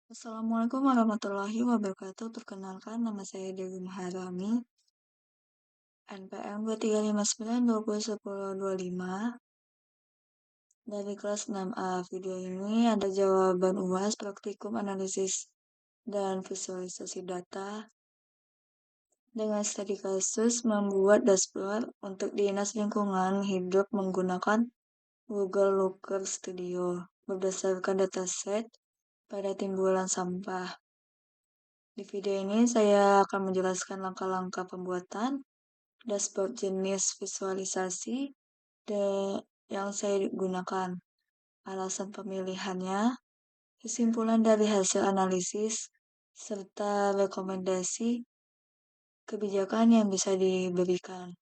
Assalamualaikum warahmatullahi wabarakatuh. Perkenalkan, nama saya Dewi Maharani, NPM 2359201025 dari kelas 6A. Video ini ada jawaban UAS praktikum analisis dan visualisasi data dengan studi kasus membuat dashboard untuk Dinas Lingkungan Hidup menggunakan Google Looker Studio berdasarkan dataset pada timbulan sampah. Di video ini saya akan menjelaskan langkah-langkah pembuatan dashboard jenis visualisasi yang saya gunakan, alasan pemilihannya, kesimpulan dari hasil analisis, serta rekomendasi kebijakan yang bisa diberikan.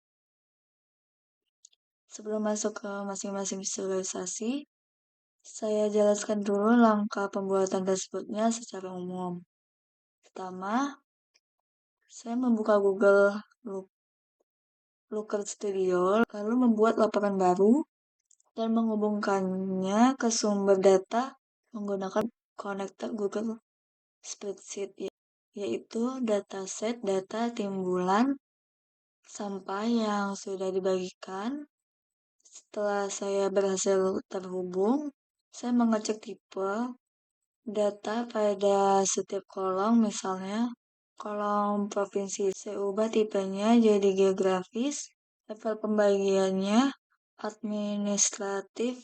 Sebelum masuk ke masing-masing visualisasi, saya jelaskan dulu langkah pembuatan dashboardnya secara umum. Pertama, saya membuka Google Looker Studio, lalu membuat laporan baru dan menghubungkannya ke sumber data menggunakan konektor Google Spreadsheet, yaitu dataset data timbulan sampah yang sudah dibagikan. Setelah saya berhasil terhubung, saya mengecek tipe data pada setiap kolom, misalnya kolom provinsi. Saya ubah tipenya jadi geografis, level pembagiannya administratif,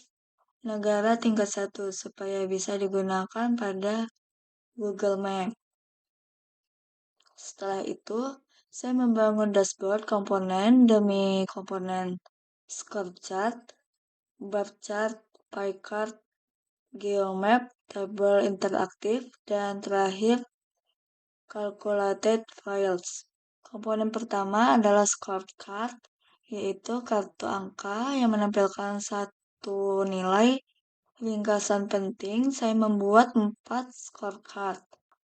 negara tingkat 1 supaya bisa digunakan pada Google Map. Setelah itu, saya membangun dashboard komponen demi komponen, score chart, bar chart, pie chart, geomap, tabel interaktif, dan terakhir calculated files. Komponen pertama adalah scorecard, yaitu kartu angka yang menampilkan satu nilai ringkasan penting. Saya membuat 4 scorecard.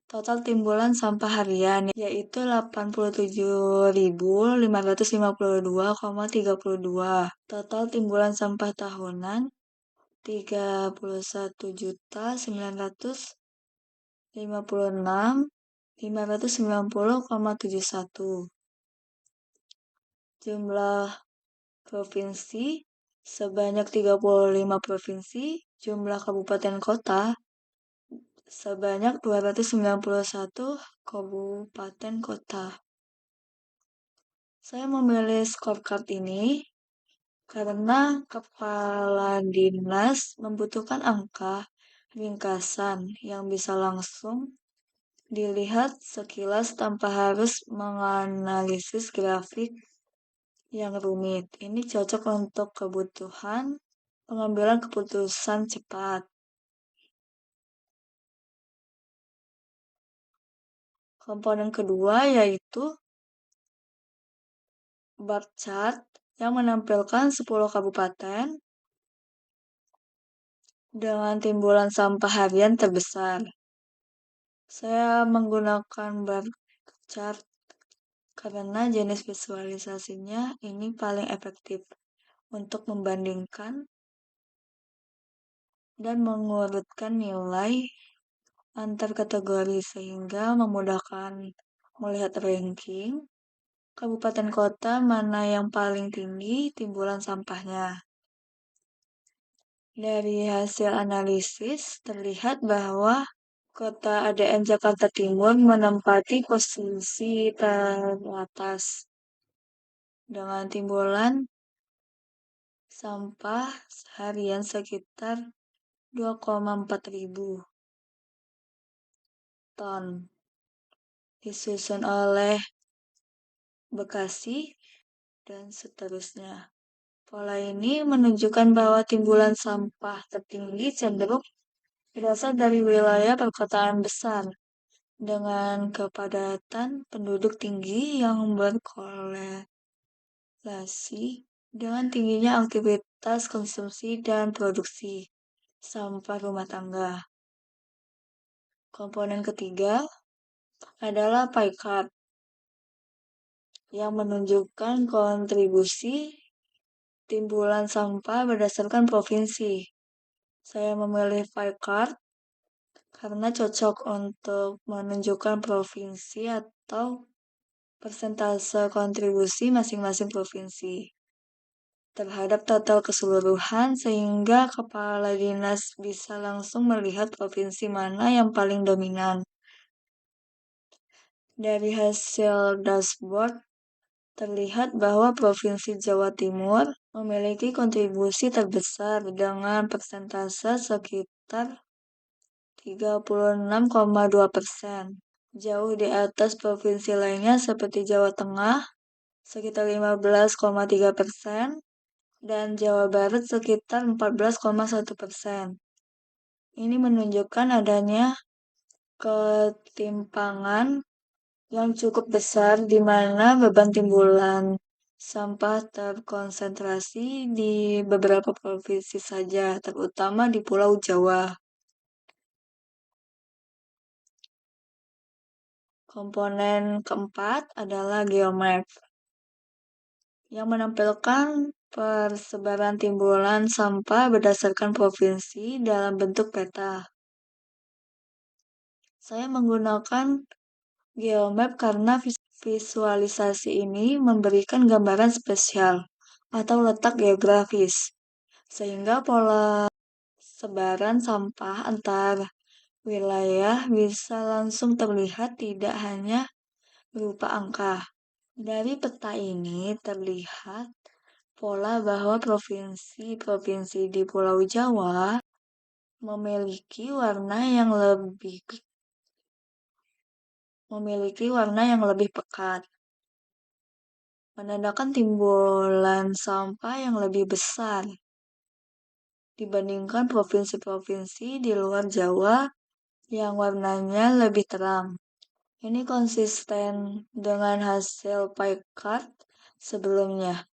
Total timbulan sampah harian yaitu 87.552,32. Total timbulan sampah tahunan 31.956.590,71. Jumlah provinsi sebanyak 35 provinsi, jumlah kabupaten kota sebanyak 291 kabupaten kota. Saya memilih scorecard ini karena kepala dinas membutuhkan angka ringkasan yang bisa langsung dilihat sekilas tanpa harus menganalisis grafik yang rumit. Ini cocok untuk kebutuhan pengambilan keputusan cepat. Komponen kedua yaitu bar chart yang menampilkan 10 kabupaten dengan timbulan sampah harian terbesar. Saya menggunakan bar chart karena jenis visualisasinya ini paling efektif untuk membandingkan dan mengurutkan nilai antar kategori sehingga memudahkan melihat ranking kabupaten kota mana yang paling tinggi timbulan sampahnya. Dari hasil analisis terlihat bahwa Kota ADN Jakarta Timur menempati posisi teratas dengan timbulan sampah harian sekitar 2,4 ribu ton, disusun oleh Bekasi, dan seterusnya. Pola ini menunjukkan bahwa timbulan sampah tertinggi cenderung berasal dari wilayah perkotaan besar dengan kepadatan penduduk tinggi yang berkorelasi dengan tingginya aktivitas konsumsi dan produksi sampah rumah tangga. Komponen ketiga adalah pie chart yang menunjukkan kontribusi timbulan sampah berdasarkan provinsi. Saya memilih pie chart karena cocok untuk menunjukkan provinsi atau persentase kontribusi masing-masing provinsi terhadap total keseluruhan sehingga kepala dinas bisa langsung melihat provinsi mana yang paling dominan. Dari hasil dashboard terlihat bahwa Provinsi Jawa Timur memiliki kontribusi terbesar dengan persentase sekitar 36,2%. Jauh di atas provinsi lainnya seperti Jawa Tengah sekitar 15,3% dan Jawa Barat sekitar 14,1%. Ini menunjukkan adanya ketimpangan yang cukup besar di mana beban timbulan sampah terkonsentrasi di beberapa provinsi saja, terutama di Pulau Jawa. Komponen keempat adalah geomap yang menampilkan persebaran timbulan sampah berdasarkan provinsi dalam bentuk peta. Saya menggunakan geomap karena visualisasi ini memberikan gambaran spesial atau letak geografis, sehingga pola sebaran sampah antar wilayah bisa langsung terlihat tidak hanya berupa angka. Dari peta ini terlihat pola bahwa provinsi-provinsi di Pulau Jawa memiliki warna yang lebih pekat, menandakan timbulan sampah yang lebih besar dibandingkan provinsi-provinsi di luar Jawa yang warnanya lebih terang. Ini konsisten dengan hasil pie chart sebelumnya,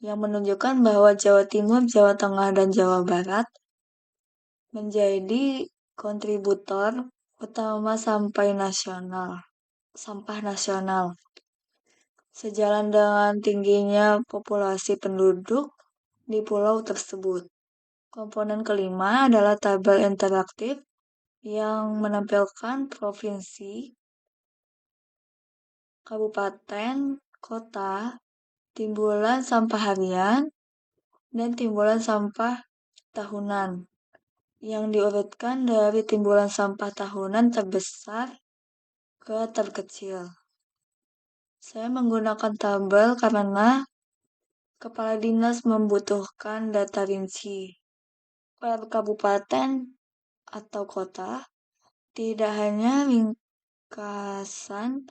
yang menunjukkan bahwa Jawa Timur, Jawa Tengah, dan Jawa Barat menjadi kontributor utama sampah nasional. Sejalan dengan tingginya populasi penduduk di pulau tersebut. Komponen kelima adalah tabel interaktif yang menampilkan provinsi, kabupaten, kota, timbulan sampah harian, dan timbulan sampah tahunan yang diurutkan dari timbulan sampah tahunan terbesar ke terkecil. Saya menggunakan tabel karena kepala dinas membutuhkan data rinci per kabupaten atau kota, tidak hanya ringkasan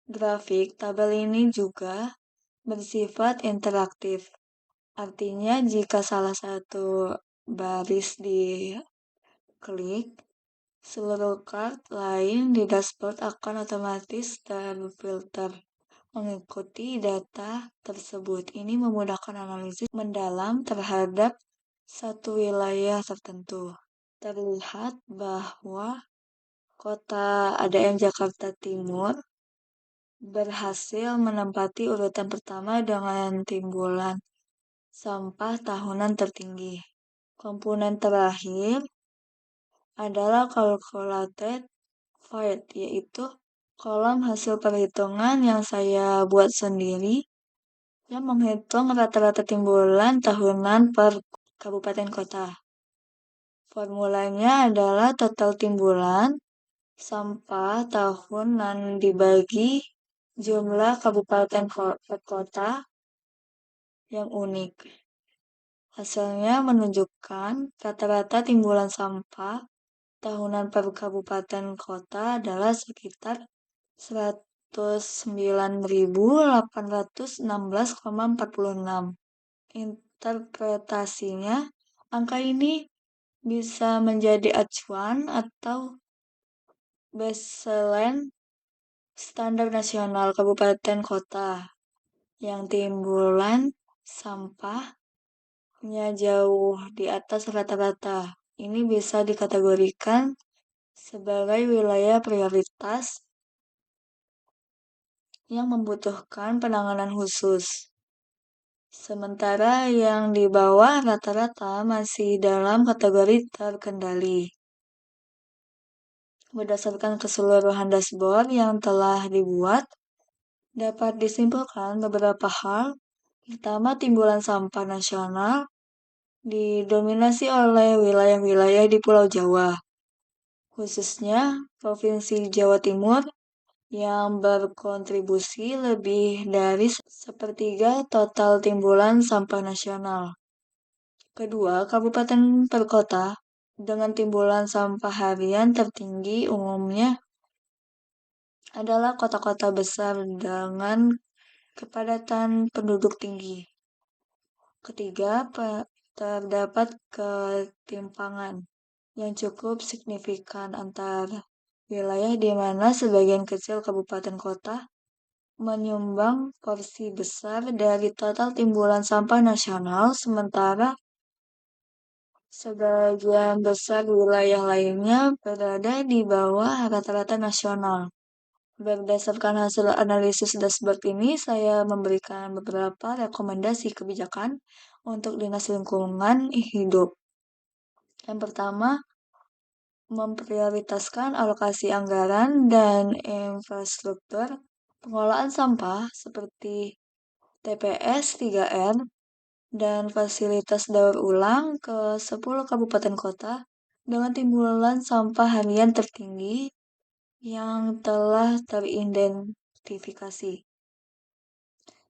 grafik. Tabel ini juga bersifat interaktif. Artinya jika salah satu baris diklik, seluruh chart lain di dashboard akan otomatis terfilter mengikuti data tersebut. Ini memudahkan analisis mendalam terhadap satu wilayah tertentu. Terlihat bahwa kota ADM Jakarta Timur berhasil menempati urutan pertama dengan timbulan sampah tahunan tertinggi. Komponen terakhir adalah calculated void, yaitu kolom hasil perhitungan yang saya buat sendiri yang menghitung rata-rata timbulan tahunan per kabupaten kota. Formulanya adalah total timbulan sampah tahunan dibagi jumlah kabupaten kota yang unik. Hasilnya menunjukkan rata-rata timbulan sampah tahunan per kabupaten kota adalah sekitar 109.816,46. Interpretasinya, angka ini bisa menjadi acuan atau baseline standar nasional kabupaten kota yang timbulan sampahnya jauh di atas rata-rata. Ini bisa dikategorikan sebagai wilayah prioritas yang membutuhkan penanganan khusus. Sementara yang di bawah rata-rata masih dalam kategori terkendali. Berdasarkan keseluruhan dashboard yang telah dibuat, dapat disimpulkan beberapa hal. Pertama, timbulan sampah nasional didominasi oleh wilayah-wilayah di Pulau Jawa, khususnya Provinsi Jawa Timur yang berkontribusi lebih dari sepertiga total timbulan sampah nasional. Kedua, kabupaten per kota dengan timbulan sampah harian tertinggi umumnya adalah kota-kota besar dengan kepadatan penduduk tinggi. Ketiga, terdapat ketimpangan yang cukup signifikan antara wilayah di mana sebagian kecil kabupaten kota menyumbang porsi besar dari total timbulan sampah nasional, sementara sebagian besar wilayah lainnya berada di bawah rata-rata nasional. Berdasarkan hasil analisis dashboard ini, saya memberikan beberapa rekomendasi kebijakan untuk Dinas Lingkungan Hidup. Yang pertama, memprioritaskan alokasi anggaran dan infrastruktur pengolahan sampah seperti TPS 3R dan fasilitas daur ulang ke 10 kabupaten kota dengan timbulan sampah harian tertinggi yang telah teridentifikasi.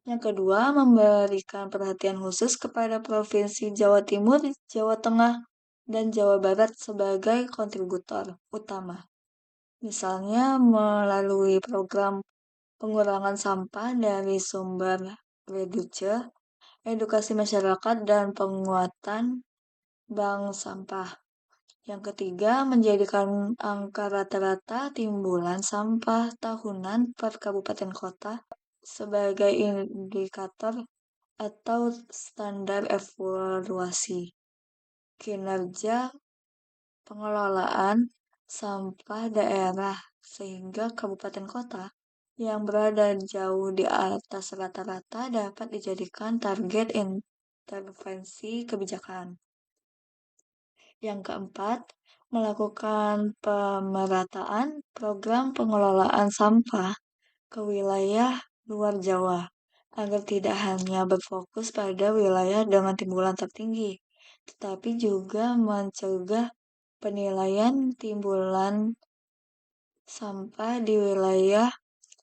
Yang kedua, memberikan perhatian khusus kepada Provinsi Jawa Timur, Jawa Tengah, dan Jawa Barat sebagai kontributor utama. Misalnya melalui program pengurangan sampah dari sumber reduce, edukasi masyarakat, dan penguatan bank sampah. Yang ketiga, menjadikan angka rata-rata timbulan sampah tahunan per kabupaten kota sebagai indikator atau standar evaluasi kinerja pengelolaan sampah daerah, sehingga kabupaten kota yang berada jauh di atas rata-rata dapat dijadikan target intervensi kebijakan. Yang keempat, melakukan pemerataan program pengelolaan sampah ke wilayah luar Jawa, agar tidak hanya berfokus pada wilayah dengan timbulan tertinggi, tetapi juga mencegah penilaian timbulan sampah di wilayah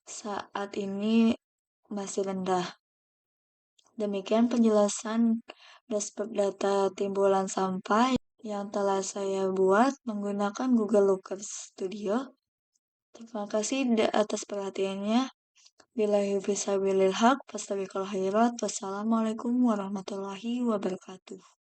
saat ini masih rendah. Demikian penjelasan dashboard data timbulan sampah yang telah saya buat menggunakan Google Looker Studio. Terima kasih atas perhatiannya. Billahi fisabilil haq, fastabiqul khairat. Wassalamualaikum warahmatullahi wabarakatuh.